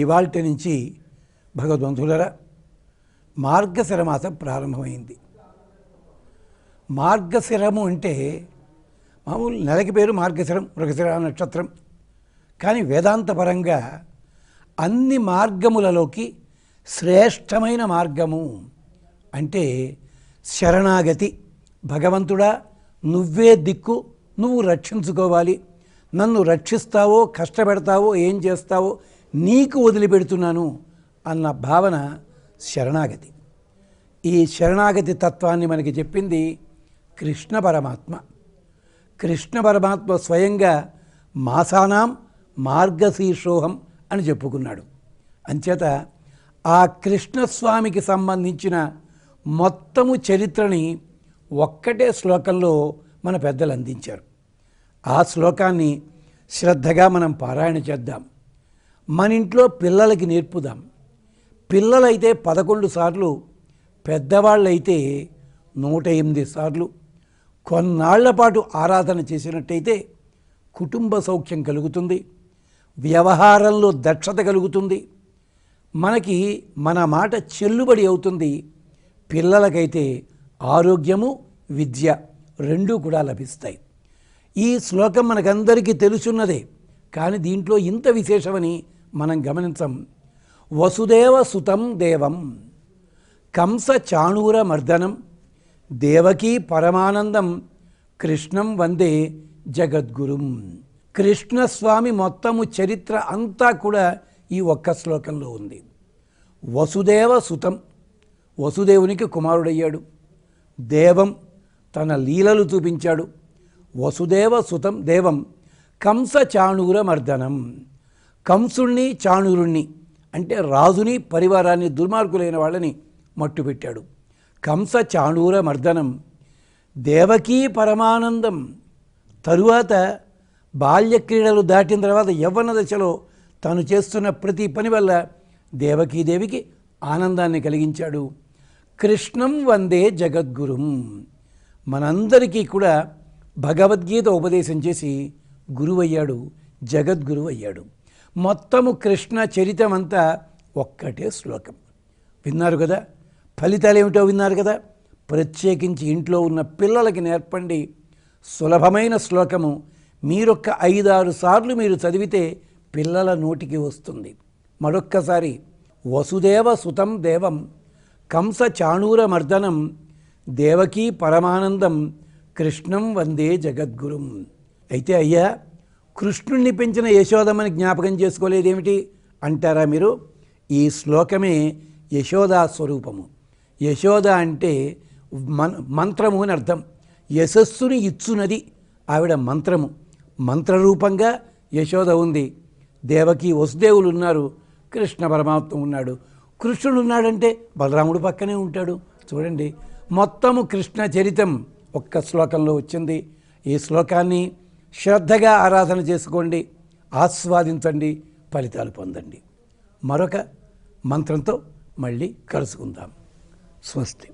ఇవాల్టి నుంచి భగవద్బంధువులారా మార్గశిర మాసం ప్రారంభమైంది. మార్గశిరము అంటే మామూలు నెలకి పేరు మార్గశిరం, మృగశిర నక్షత్రం. కానీ వేదాంతపరంగా అన్ని మార్గములలోకి శ్రేష్టమైన మార్గము అంటే శరణాగతి. భగవంతుడా, నువ్వే దిక్కు, నువ్వు రక్షించుకోవాలి, నన్ను రక్షిస్తావో కష్టపెడతావో ఏం చేస్తావో నీకు వదిలిపెడుతున్నాను అన్న భావన శరణాగతి. ఈ శరణాగతి తత్వాన్ని మనకి చెప్పింది కృష్ణ పరమాత్మ. కృష్ణ పరమాత్మ స్వయంగా మాసానాం మార్గశీర్షోహం అని చెప్పుకున్నాడు. అంచేత ఆ కృష్ణస్వామికి సంబంధించిన మొత్తము చరిత్రని ఒక్కటే శ్లోకంలో మన పెద్దలు అందించారు. ఆ శ్లోకాన్ని శ్రద్ధగా మనం పారాయణ చేద్దాం. మన ఇంట్లో పిల్లలకి నేర్పుదాం. పిల్లలైతే 11 సార్లు, పెద్దవాళ్ళైతే 108 సార్లు కొన్నాళ్ల పాటు ఆరాధన చేసినట్టయితే కుటుంబ సౌఖ్యం కలుగుతుంది, వ్యవహారంలో దక్షత కలుగుతుంది, మనకి మన మాట చెల్లుబడి అవుతుంది. పిల్లలకైతే ఆరోగ్యము విద్య రెండూ కూడా లభిస్తాయి. ఈ శ్లోకం మనకందరికీ తెలుసున్నదే, కానీ దీంట్లో ఇంత విశేషమని మనం గమనించం. వసుదేవ సుతం దేవం కంస చాణూర మర్దనం దేవకీ పరమానందం కృష్ణం వందే జగద్గురుం. కృష్ణస్వామి మొత్తము చరిత్ర అంతా కూడా ఈ ఒక్క శ్లోకంలో ఉంది. వసుదేవ సుతం, వసుదేవునికి కుమారుడయ్యాడు. దేవం, తన లీలలు చూపించాడు. వసుదేవ సుతం దేవం కంస చాణూర మర్దనం, కంసుణ్ణి చాణూరుణ్ణి అంటే రాజుని పరివారాన్ని దుర్మార్గులైన వాళ్ళని మట్టుపెట్టాడు. కంస చాణూర మర్దనం దేవకీ పరమానందం. తరువాత బాల్యక్రీడలు దాటిన తర్వాత యవ్వన దశలో తను చేస్తున్న ప్రతి పని వల్ల దేవకీదేవికి ఆనందాన్ని కలిగించాడు. కృష్ణం వందే జగద్గురుం. మనందరికీ కూడా భగవద్గీత ఉపదేశం చేసి గురువయ్యాడు, జగద్గురువు అయ్యాడు. మొత్తము కృష్ణ చరితమంతా ఒక్కటే శ్లోకం. విన్నారు కదా, ఫలితాలు ఏమిటో విన్నారు కదా. ప్రత్యేకించి ఇంట్లో ఉన్న పిల్లలకి నేర్పండి. సులభమైన శ్లోకము. మీరొక్క 5-6 సార్లు మీరు చదివితే పిల్లల నోటికి వస్తుంది. మరొక్కసారి వసుదేవ సుతం దేవం కంస చాణూర మర్దనం దేవకీ పరమానందం కృష్ణం వందే జగద్గురుం. అయితే అయ్యా, కృష్ణుణ్ణి పెంచిన యశోదమ్మని జ్ఞాపకం చేసుకోలేదేమిటి అంటారా మీరు? ఈ శ్లోకమే యశోదా స్వరూపము. యశోద అంటే మంత్రము అని అర్థం. యశస్సుని ఇచ్చునది ఆవిడ మంత్రము. మంత్రరూపంగా యశోద ఉంది. దేవకి వసుదేవులు ఉన్నారు, కృష్ణ పరమాత్మ ఉన్నాడు. కృష్ణుడు ఉన్నాడంటే బలరాముడు పక్కనే ఉంటాడు. చూడండి, మొత్తము కృష్ణ చరితం ఒక్క శ్లోకంలో వచ్చింది. ఈ శ్లోకాన్ని శ్రద్ధగా ఆరాధన చేసుకోండి, ఆస్వాదించండి, ఫలితాలు పొందండి. మరొక మంత్రంతో మళ్ళీ కలుసుకుందాం. స్వస్తి.